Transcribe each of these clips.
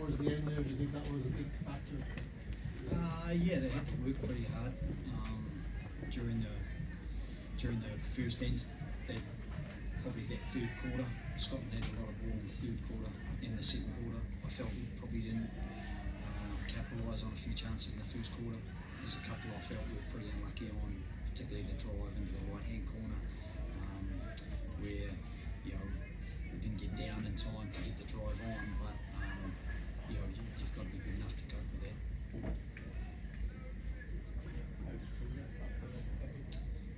towards the end there? Do you think that was a big factor? Yeah, they had to work pretty hard during the first ends. Probably that third quarter, Scotland had a lot of ball in the third quarter. In the second quarter, I felt we probably didn't capitalise on a few chances in the first quarter. There's a couple I felt we were pretty unlucky on, particularly the drive into the right-hand corner, where we didn't get down in time to get the drive on. But you've got to be good enough to cope with that.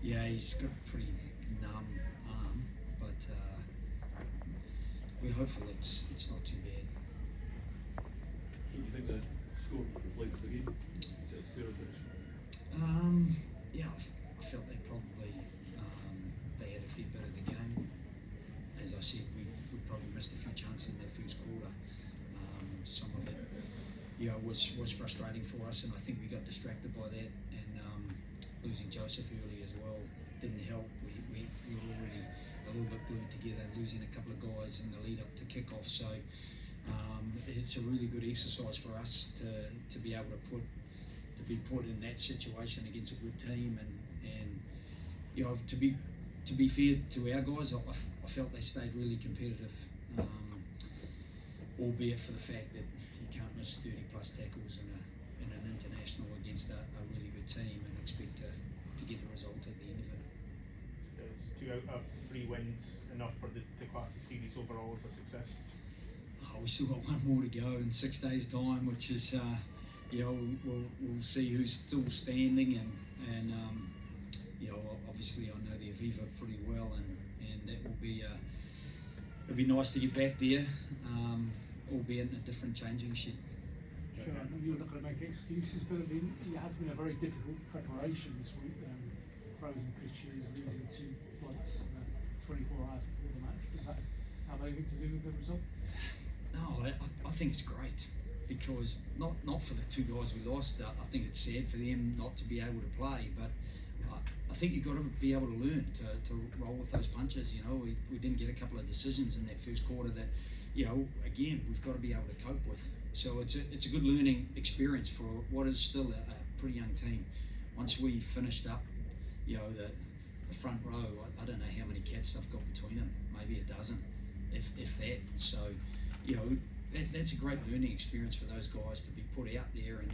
Yeah, he's got a pretty numb arm, but we're hopeful it's not too bad. Do you think the score reflects the game? Yeah, I felt they probably they had a fair bit of the game. As I said, we probably missed a few chances in the first quarter. Some of it, was frustrating for us, and I think we got distracted by that. And losing Joseph early as well didn't help. We were already a little bit glued together, losing a couple of guys in the lead up to kickoff. So it's a really good exercise for us to be able to be put in that situation against a good team, and to be fair to our guys, I felt they stayed really competitive, albeit for the fact that you can't miss 30 plus tackles in an international against a really good team and expect to get the result at the end of it. Is 2 out of 3 wins enough for the class the series overall as a success? We still got one more to go in 6 days' time, which is we'll see who's still standing, and obviously I know the Aviva pretty well, and that will be it'll be nice to get back there, albeit in a different changing shed. Sure, I know you're not going to make excuses, but it has been a very difficult preparation this week. Frozen pitches, losing 2 points 24 hours before the match. Does that have anything to do with the result? No, I think it's great, because not for the 2 guys we lost. I think it's sad for them not to be able to play, but I think you've got to be able to learn to roll with those punches. We didn't get a couple of decisions in that first quarter that, again, we've got to be able to cope with. So it's a good learning experience for what is still a pretty young team. Once we finished up, the front row, I don't know how many caps I've got between them, maybe a dozen, if that. So, that's a great learning experience for those guys to be put out there and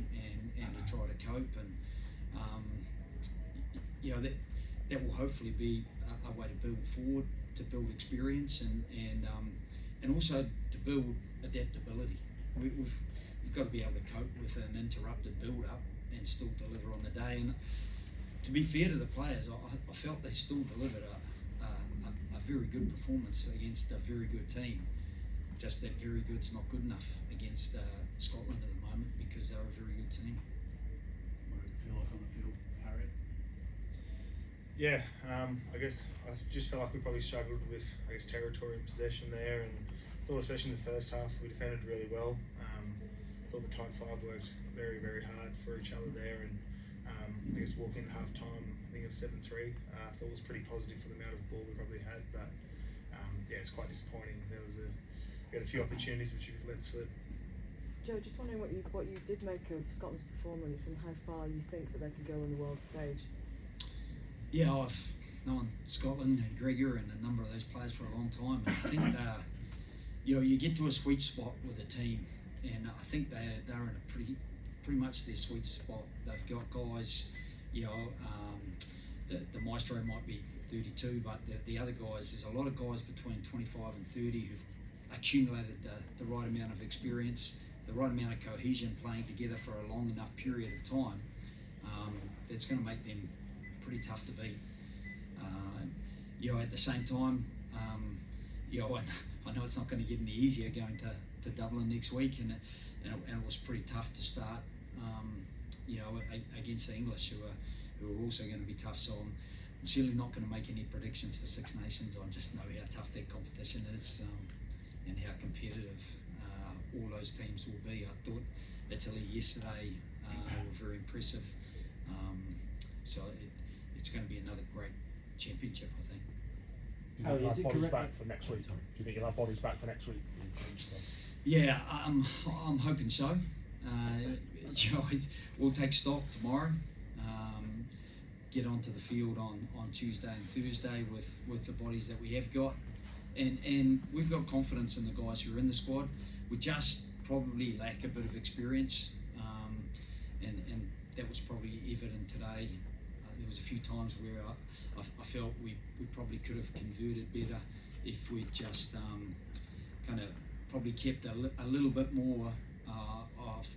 to try to cope, and that will hopefully be a way to build forward, to build experience, and also to build adaptability. We've got to be able to cope with an interrupted build-up and still deliver on the day. And to be fair to the players, I felt they still delivered a very good performance against a very good team. Just that very good's not good enough against Scotland at the moment, because they're a very good team. What did it feel like on the field, Harry? Yeah, I guess I just felt like we probably struggled with territory and possession there, and I thought especially in the first half we defended really well. I thought the tight 5 worked very, very hard for each other there, and I guess walking at half time, I think it was 7-3. I thought it was pretty positive for the amount of ball we probably had, but it's quite disappointing. We had a few opportunities which we let slip. Joe, just wondering what you did make of Scotland's performance and how far you think that they can go on the world stage. Yeah, I've known Scotland and Gregor and a number of those players for a long time, and I think you get to a sweet spot with a team, and I think they're in a pretty much their sweet spot. They've got guys, the maestro might be 32, but the other guys, there's a lot of guys between 25 and 30 who've accumulated the right amount of experience, the right amount of cohesion, playing together for a long enough period of time. That's going to make them pretty tough to beat. At the same time, I know it's not going to get any easier going to Dublin next week, and it was pretty tough to start. Against the English, who are also going to be tough. So I'm certainly not going to make any predictions for Six Nations. I just know how tough that competition is, and how competitive all those teams will be. I thought Italy yesterday were very impressive. So it's going to be another great championship, I think. You'll have bodies back for next week. Do you think you'll have bodies back for next week? Yeah, I'm hoping so. We'll take stock tomorrow. Get onto the field on Tuesday and Thursday with the bodies that we have got, and we've got confidence in the guys who are in the squad. We just probably lack a bit of experience, and that was probably evident today. There was a few times where I felt we probably could have converted better if we just kind of probably kept a little bit more of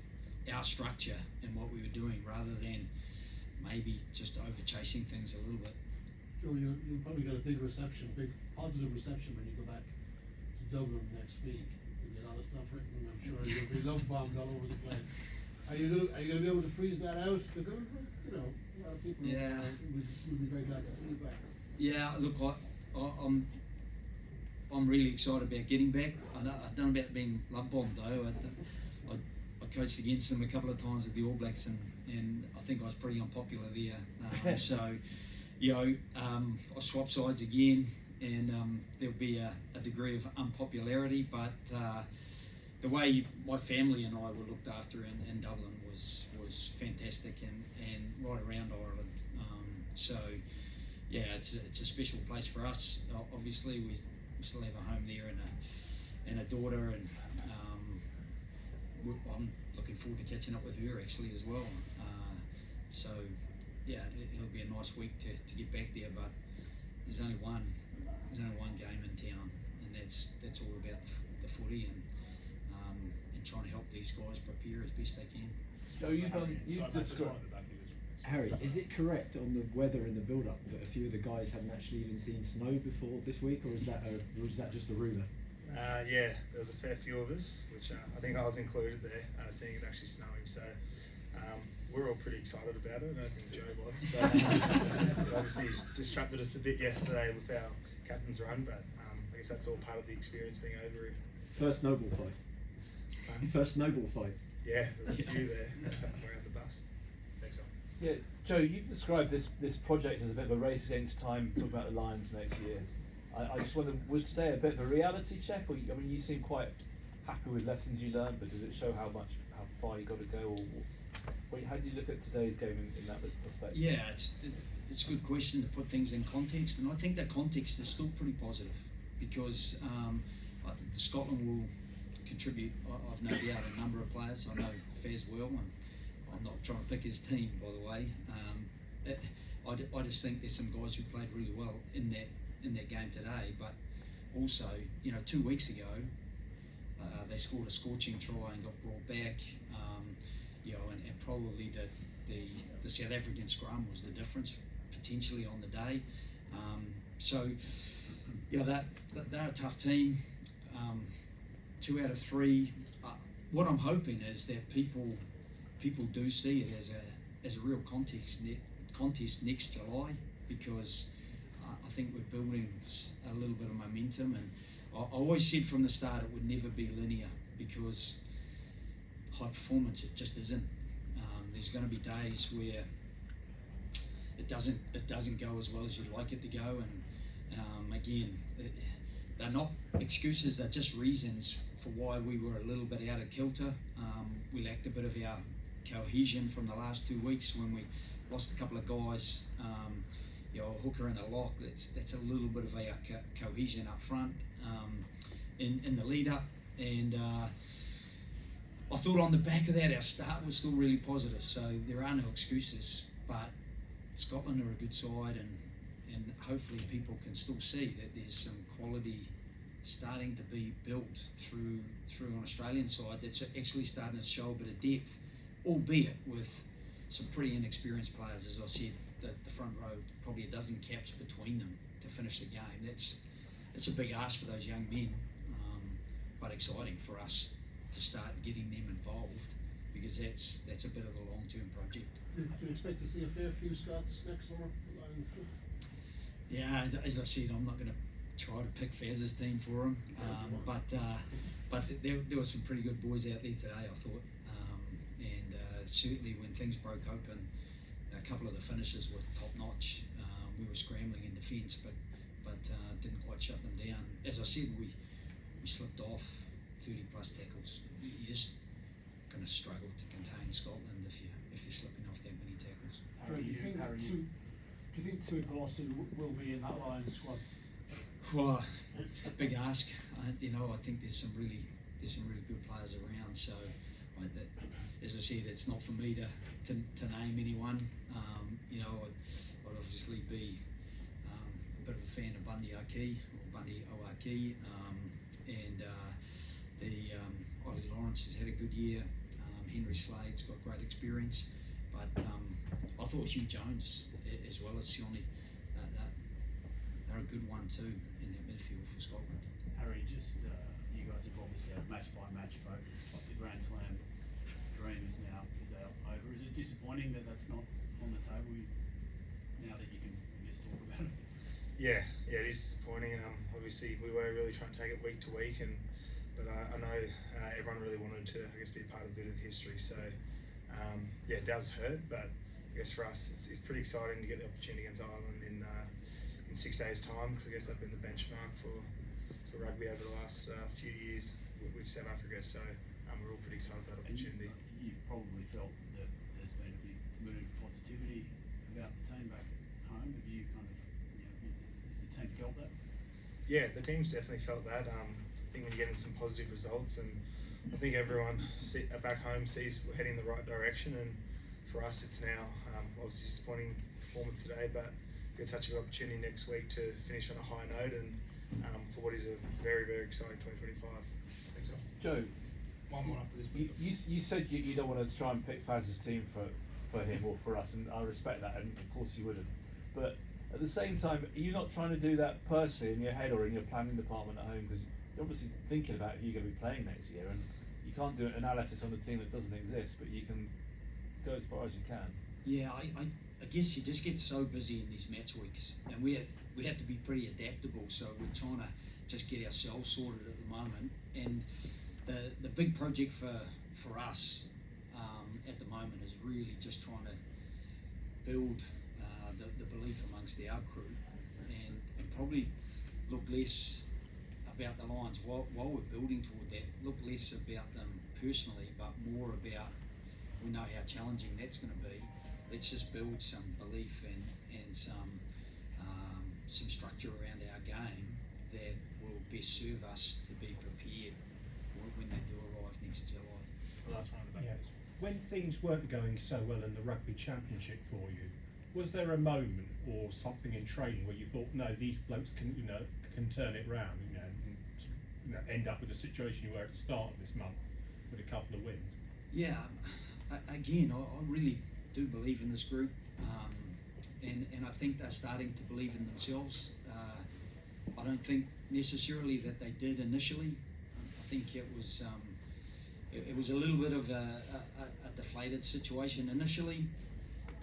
our structure in what we were doing rather than maybe just over chasing things a little bit. Joe, you'll probably get a big positive reception when you go back to Dublin next week. There'll be a lot of stuff written, and I'm sure you'll be love bombed all over the place. Are you gonna be able to freeze that out? Because a lot of people Yeah. will be very glad to see you back. Yeah, look, I'm really excited about getting back. I don't know about being love bombed though. I coached against them a couple of times at the All Blacks, and I think I was pretty unpopular there. So, I swapped sides again, and there'll be a degree of unpopularity, but the way my family and I were looked after in Dublin was fantastic, and right around Ireland. So, yeah, it's a special place for us. Obviously, we still have a home there and a daughter, and I'm looking forward to catching up with her actually as well. So yeah, it'll be a nice week to get back there. But there's only one game in town, and that's all about the footy and trying to help these guys prepare as best they can. Joe, you've described. Harry, is it correct on the weather in the build-up that a few of the guys hadn't actually even seen snow before this week, or is that just a rumour? Yeah, there was a fair few of us, which I think I was included there, seeing it actually snowing. So we're all pretty excited about it. I don't think Joe was, but obviously disrupted us a bit yesterday with our captain's run. But I guess that's all part of the experience being over here. First snowball fight. First snowball fight. Yeah, there's a few there around the bus. Thanks, John. Yeah, Joe, you've described this project as a bit of a race against time. Talking about the Lions next year. I just wonder, was today a bit of a reality check? Or I mean, you seem quite happy with lessons you learned, but does it show how far you got to go? Or how do you look at today's game in that perspective? Yeah, it's a good question to put things in context, and I think that context is still pretty positive because I think Scotland will contribute. I've no doubt a number of players. I know Faz well, and I'm not trying to pick his team, by the way. I just think there's some guys who played really well in that game today, but also, 2 weeks ago, they scored a scorching try and got brought back, and probably the South African scrum was the difference potentially on the day. So, they're a tough team. 2 out of 3. What I'm hoping is that people do see it as a real contest next July, because I think we're building a little bit of momentum, and I always said from the start it would never be linear because high performance, it just isn't. There's going to be days where it doesn't go as well as you'd like it to go, and again, they're not excuses, they're just reasons for why we were a little bit out of kilter. We lacked a bit of our cohesion from the last 2 weeks when we lost a couple of guys, a hooker and a lock. That's a little bit of our cohesion up front in the lead up, and I thought on the back of that our start was still really positive, so there are no excuses, but Scotland are a good side, and hopefully people can still see that there's some quality starting to be built through an Australian side that's actually starting to show a bit of depth, albeit with some pretty inexperienced players. As I said, the front row, probably a dozen caps between them to finish the game. It's a big ask for those young men, but exciting for us to start getting them involved, because that's a bit of a long-term project. Do you expect to see a fair few Scots next summer? Yeah, as I said, I'm not going to try to pick Faz's team for him, but there were some pretty good boys out there today, I thought, and certainly when things broke open, a couple of the finishes were top notch. We were scrambling in defence, but didn't quite shut them down. As I said, we slipped off 30 plus tackles. You're just going to struggle to contain Scotland if you're slipping off that many tackles. Do you think Tui Colossu will be in that Lions squad? Well, big ask. I think there's some really good players around. So, as I said, it's not for me to name anyone. I'd obviously be a bit of a fan of Bundy Owaki, and Ollie Lawrence has had a good year. Henry Slade's got great experience, but I thought Hugh Jones as well as Sione, they're a good one too in that midfield for Scotland. Harry, you guys have obviously had a match by match focus, but the Grand Slam dream is over. Is it disappointing that that's not on the table now that you can talk about it? Yeah, it is disappointing. Obviously, we were really trying to take it week to week, but I know everyone really wanted to, be a part of a bit of history. So, it does hurt, but I guess for us, it's pretty exciting to get the opportunity against Ireland in 6 days' time, because I guess they've been the benchmark for rugby over the last few years with South Africa. So, we're all pretty excited for that opportunity. You've probably felt that there's been a big mood of positivity about the team back home. Have you has the team felt that? Yeah, the team's definitely felt that. I think we're getting some positive results, and I think everyone back home sees we're heading in the right direction. And for us, it's now obviously disappointing performance today, but we get such a good opportunity next week to finish on a high note and for what is a very, very exciting 2025. Thanks, Joe, One more after this. you said you don't want to try and pick Faz's team for him or for us, and I respect that, and of course you wouldn't. But at the same time, are you not trying to do that personally in your head or in your planning department at home? Because you're obviously thinking about who you're going to be playing next year, and you can't do an analysis on a team that doesn't exist, but you can go as far as you can. Yeah, I guess you just get so busy in these match weeks, and we have to be pretty adaptable. So we're trying to just get ourselves sorted at the moment. And the big project for us at the moment is really just trying to build the belief amongst our crew, and probably look less about the Lions while we're building toward that. Look less about them personally, but more about, we know how challenging that's going to be. Let's just build some belief and some structure around our game that will best serve us to be prepared when they do arrive next July. The last round of the back. When things weren't going so well in the rugby championship for you, was there a moment or something in training where you thought, no, these blokes can turn it round, and end up with the situation you were at the start of this month with a couple of wins? Yeah, again, I really do believe in this group, and I think they're starting to believe in themselves. I don't think necessarily that they did initially. I think it was a little bit of a deflated situation initially,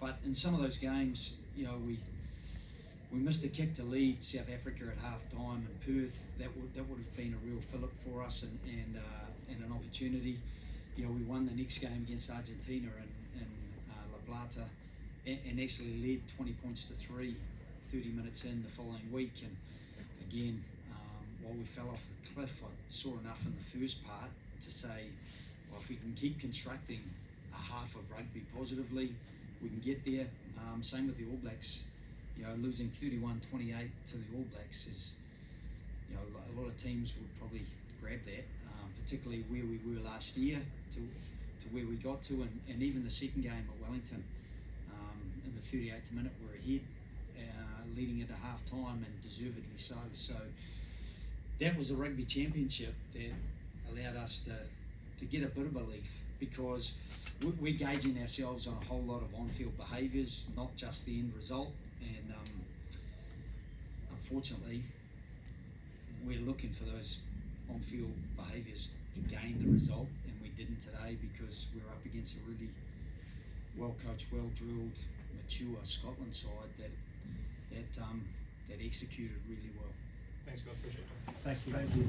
but in some of those games, we missed a kick to lead South Africa at half time in Perth. That would have been a real fillip for us and an opportunity. We won the next game against Argentina in La Plata and actually led 20 points to 3 30 minutes in the following week. And again, while we fell off the cliff, I saw enough in the first part to say, well, if we can keep constructing a half of rugby positively, we can get there. Same with the All Blacks. Losing 31-28 to the All Blacks is, a lot of teams would probably grab that, particularly where we were last year to where we got to, and even the second game at Wellington, in the 38th minute we're ahead, leading into half time, and deservedly so. So that was a rugby championship that allowed us to get a bit of belief, because we're gauging ourselves on a whole lot of on-field behaviours, not just the end result. And unfortunately, we're looking for those on-field behaviours to gain the result, and we didn't today because we're up against a really well-coached, well-drilled, mature Scotland side that executed really well. Thanks, guys. Appreciate it. Thank you.